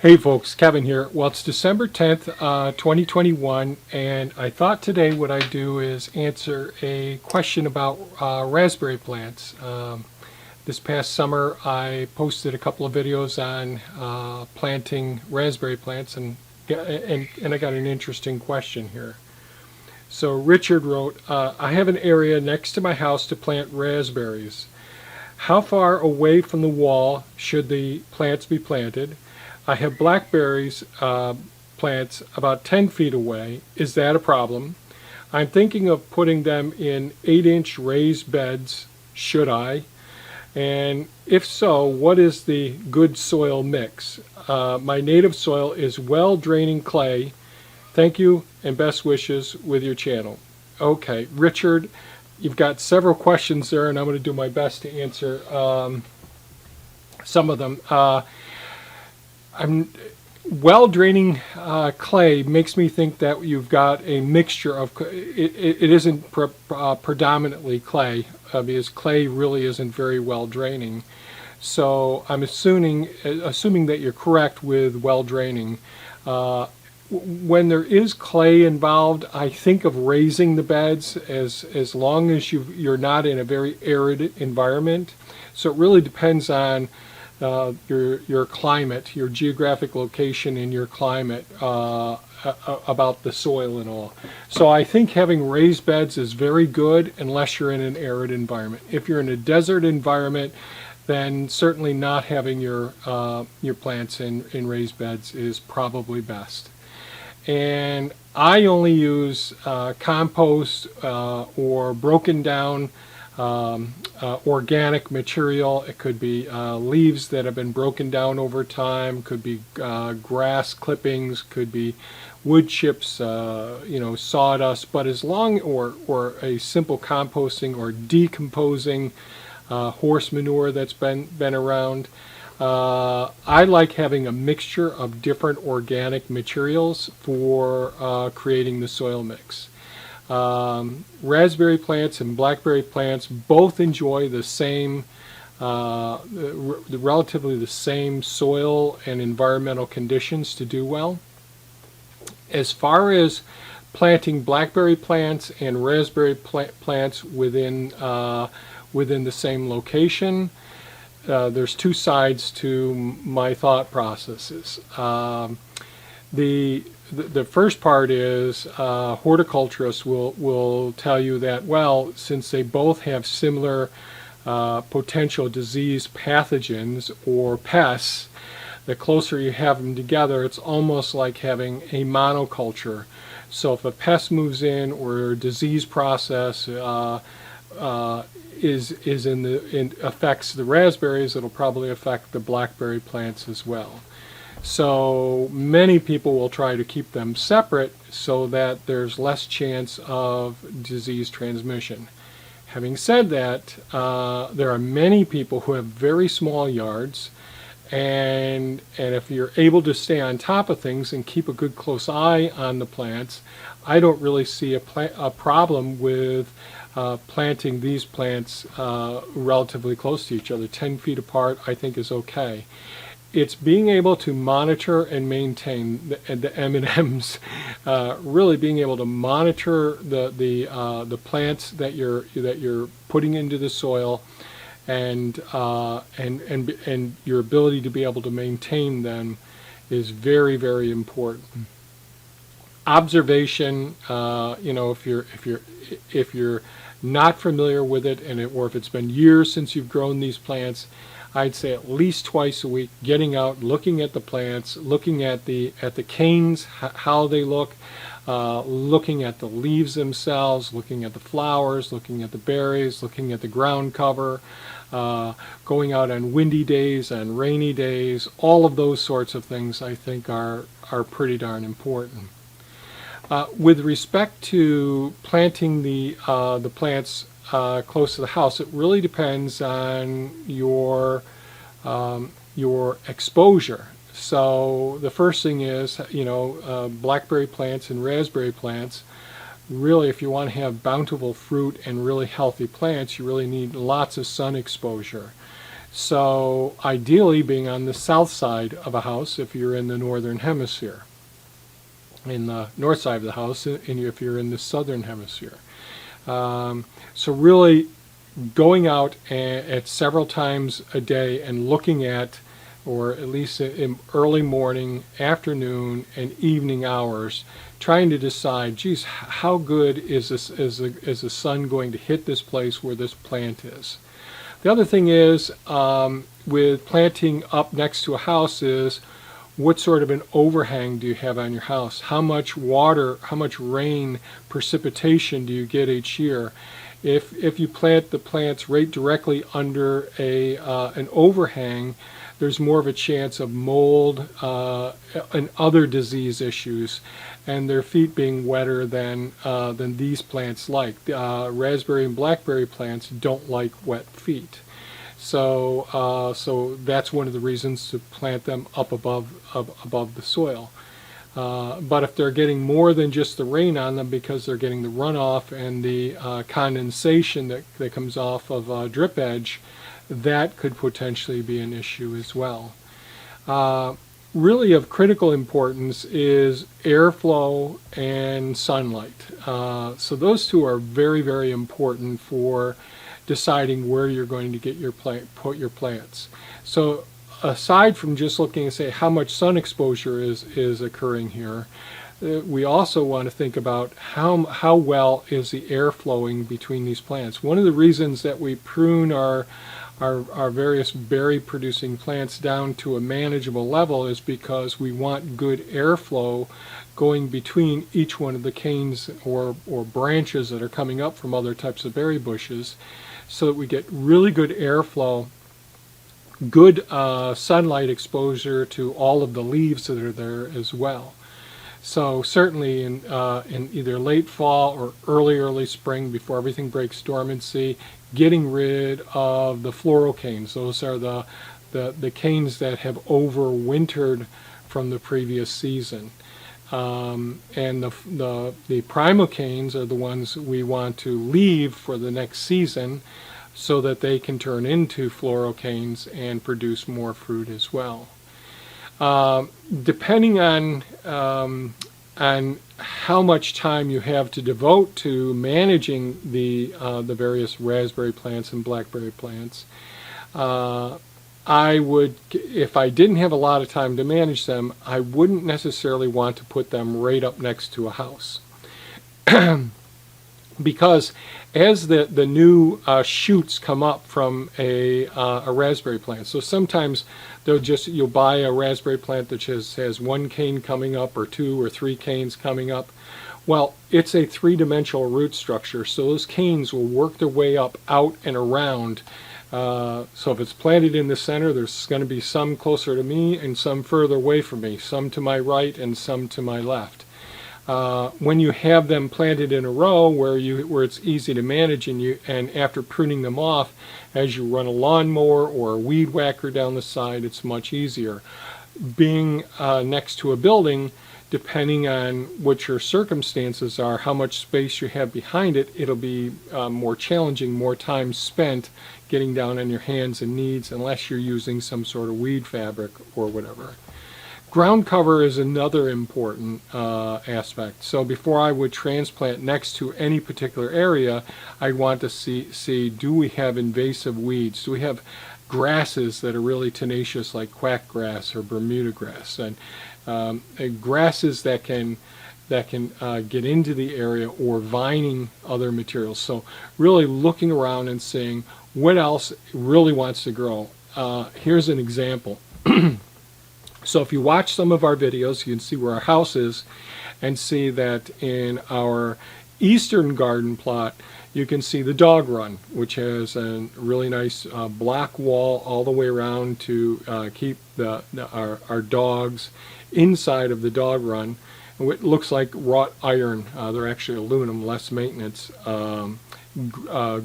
Hey folks, Kevin here. Well, it's December 10th, 2021, and I thought today what I'd do is answer a question about raspberry plants. This past summer I posted a couple of videos on planting raspberry plants, and I got an interesting question here. So Richard wrote, I have an area next to my house to plant raspberries. How far away from the wall should the plants be planted? I have blackberries plants about 10 feet away. Is that a problem? I'm thinking of putting them in 8-inch raised beds. Should I? And if so, what is the good soil mix? My native soil is well-draining clay. Thank you and best wishes with your channel. Okay, Richard, you've got several questions there, and I'm going to do my best to answer some of them. Well-draining clay makes me think that you've got a mixture of, it isn't predominantly clay, because clay really isn't very well draining. So I'm assuming that you're correct with well draining. When there is clay involved, I think of raising the beds as long as you're not in a very arid environment. So it really depends on your climate, your geographic location in your climate, about the soil and all. So I think having raised beds is very good unless you're in an arid environment. If you're in a desert environment, then certainly not having your plants in raised beds is probably best. And I only use compost or broken down organic material. It could be leaves that have been broken down over time, could be grass clippings, could be wood chips, sawdust, but as long, or a simple composting or decomposing horse manure that's been around. I like having a mixture of different organic materials for creating the soil mix. Raspberry plants and blackberry plants both enjoy the same, relatively the same soil and environmental conditions to do well. As far as planting blackberry plants and raspberry plants within the same location, there's two sides to my thought processes. The first part is horticulturists will tell you that, well, since they both have similar potential disease pathogens or pests, the closer you have them together, it's almost like having a monoculture. So if a pest moves in or a disease process affects the raspberries, it'll probably affect the blackberry plants as well. So many people will try to keep them separate so that there's less chance of disease transmission. Having said that, there are many people who have very small yards, and if you're able to stay on top of things and keep a good close eye on the plants, I don't really see a problem with planting these plants relatively close to each other. 10 feet apart I think is okay. It's being able to monitor and maintain the M&Ms, really being able to monitor the plants that you're putting into the soil, and your ability to be able to maintain them is very, very important. Observation, if you're not familiar with it, or if it's been years since you've grown these plants, I'd say at least twice a week, getting out, looking at the plants, looking at the canes, how they look, looking at the leaves themselves, looking at the flowers, looking at the berries, looking at the ground cover, going out on windy days, on rainy days. All of those sorts of things I think are pretty darn important. With respect to planting the plants close to the house, it really depends on your exposure. So the first thing is, blackberry plants and raspberry plants, really if you want to have bountiful fruit and really healthy plants, you really need lots of sun exposure. So ideally being on the south side of a house if you're in the northern hemisphere, in the north side of the house and if you're in the southern hemisphere. So really going out at several times a day and looking at, or at least in early morning, afternoon, and evening hours, trying to decide, geez, how good is the sun going to hit this place where this plant is? The other thing is, with planting up next to a house is, what sort of an overhang do you have on your house? How much water, how much rain, precipitation do you get each year? If you plant the plants right directly under an overhang, there's more of a chance of mold and other disease issues, and their feet being wetter than these plants like. Raspberry and blackberry plants don't like wet feet. So that's one of the reasons to plant them up above the soil. But if they're getting more than just the rain on them because they're getting the runoff and the condensation that comes off of a drip edge, that could potentially be an issue as well. Really of critical importance is airflow and sunlight. So those two are very, very important for deciding where you're going to get put your plants. So aside from just looking and say how much sun exposure is occurring here, we also want to think about how well is the air flowing between these plants. One of the reasons that we prune our various berry producing plants down to a manageable level is because we want good airflow going between each one of the canes or branches that are coming up from other types of berry bushes, so that we get really good airflow, good sunlight exposure to all of the leaves that are there as well. So certainly in either late fall or early spring, before everything breaks dormancy, getting rid of the floral canes. Those are the canes that have overwintered from the previous season. And the primal canes are the ones we want to leave for the next season so that they can turn into floral canes and produce more fruit as well. Depending on how much time you have to devote to managing the various raspberry plants and blackberry plants, I would, if I didn't have a lot of time to manage them, I wouldn't necessarily want to put them right up next to a house. Because as the new shoots come up from a raspberry plant, so sometimes you'll buy a raspberry plant that just has one cane coming up or two or three canes coming up. Well, it's a three-dimensional root structure, so those canes will work their way up, out, and around. So if it's planted in the center, there's going to be some closer to me and some further away from me, some to my right and some to my left. When you have them planted in a row where it's easy to manage, and after pruning them off, as you run a lawnmower or a weed whacker down the side, it's much easier. Being next to a building, depending on what your circumstances are, how much space you have behind it, it'll be more challenging, more time spent getting down on your hands and knees unless you're using some sort of weed fabric or whatever. Ground cover is another important aspect. So before I would transplant next to any particular area, I'd want to see do we have invasive weeds? Do we have grasses that are really tenacious like quackgrass or Bermuda grass? And grasses that can get into the area, or vining other materials. So really looking around and seeing what else really wants to grow. Here's an example. So if you watch some of our videos, you can see where our house is and see that in our eastern garden plot, you can see the dog run, which has a really nice block wall all the way around to keep our dogs inside of the dog run. It looks like wrought iron. They're actually aluminum, less maintenance.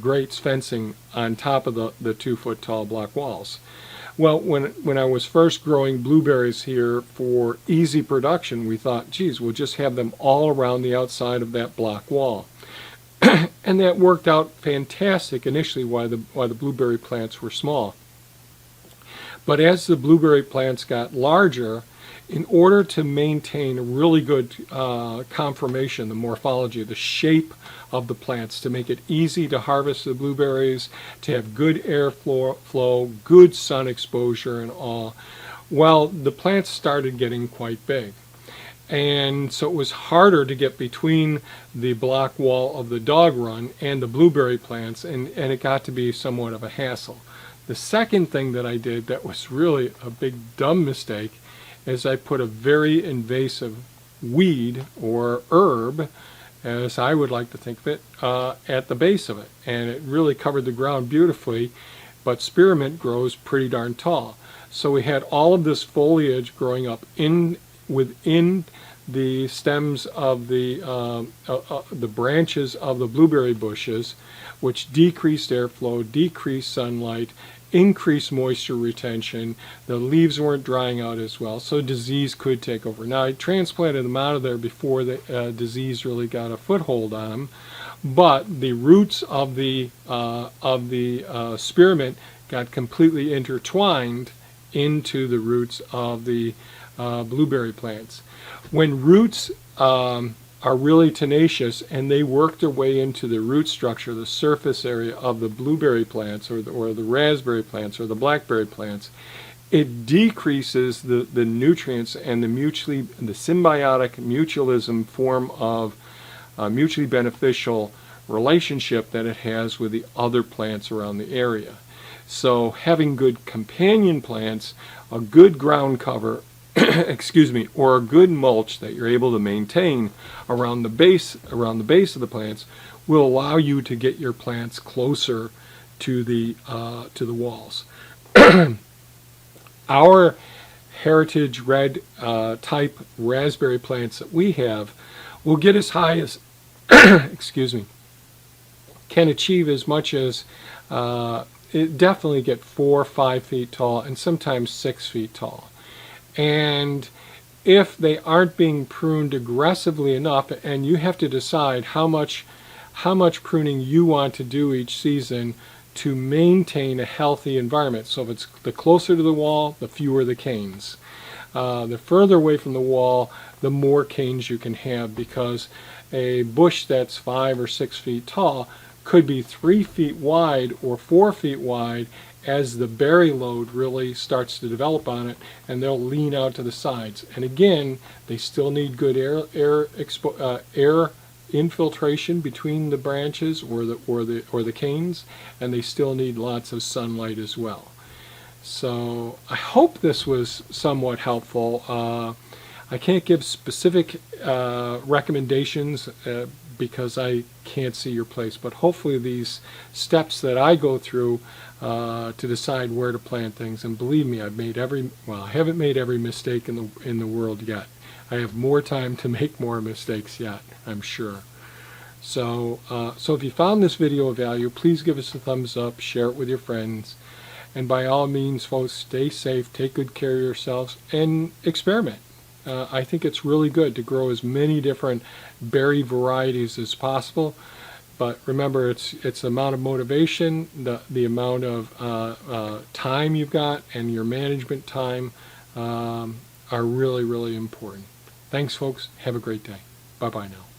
Grates fencing on top of the 2-foot tall block walls. Well, when I was first growing blueberries here for easy production, we thought, geez, we'll just have them all around the outside of that block wall. And that worked out fantastic initially while the blueberry plants were small. But as the blueberry plants got larger, in order to maintain a really good conformation, the morphology, the shape of the plants, to make it easy to harvest the blueberries, to have good airflow, good sun exposure and all, well, the plants started getting quite big. And so it was harder to get between the block wall of the dog run and the blueberry plants, and it got to be somewhat of a hassle. The second thing that I did that was really a big dumb mistake is I put a very invasive weed or herb, as I would like to think of it, at the base of it. And it really covered the ground beautifully, but spearmint grows pretty darn tall. So we had all of this foliage growing up within the stems of the branches of the blueberry bushes, which decreased airflow, decreased sunlight, increased moisture retention. The leaves weren't drying out as well, so disease could take over. Now, I transplanted them out of there before the disease really got a foothold on them, but the roots of the spearmint got completely intertwined into the roots of the blueberry plants. When roots are really tenacious and they work their way into the root structure, the surface area of the blueberry plants or the raspberry plants or the blackberry plants, it decreases the nutrients and the symbiotic mutualism form of mutually beneficial relationship that it has with the other plants around the area. So having good companion plants, a good ground cover, excuse me, or a good mulch that you're able to maintain around the base of the plants will allow you to get your plants closer to the walls. Our heritage red type raspberry plants that we have will get as high as excuse me, can achieve as much as it definitely get 4 or 5 feet tall and sometimes 6 feet tall. And if they aren't being pruned aggressively enough, and you have to decide how much pruning you want to do each season to maintain a healthy environment. So if it's the closer to the wall, the fewer the canes. The further away from the wall, the more canes you can have, because a bush that's 5 or 6 feet tall could be 3 feet wide or 4 feet wide as the berry load really starts to develop on it, and they'll lean out to the sides. And again, they still need good air infiltration between the branches or the canes, and they still need lots of sunlight as well. So I hope this was somewhat helpful. I can't give specific recommendations because I can't see your place, but hopefully these steps that I go through to decide where to plant things, and believe me, I haven't made every mistake in the world yet. I have more time to make more mistakes yet, I'm sure. So if you found this video of value, please give us a thumbs up, share it with your friends, and by all means, folks, stay safe, take good care of yourselves, and experiment. I think it's really good to grow as many different berry varieties as possible, but remember, it's the amount of motivation, the amount of time you've got, and your management time are really, really important. Thanks, folks. Have a great day. Bye-bye now.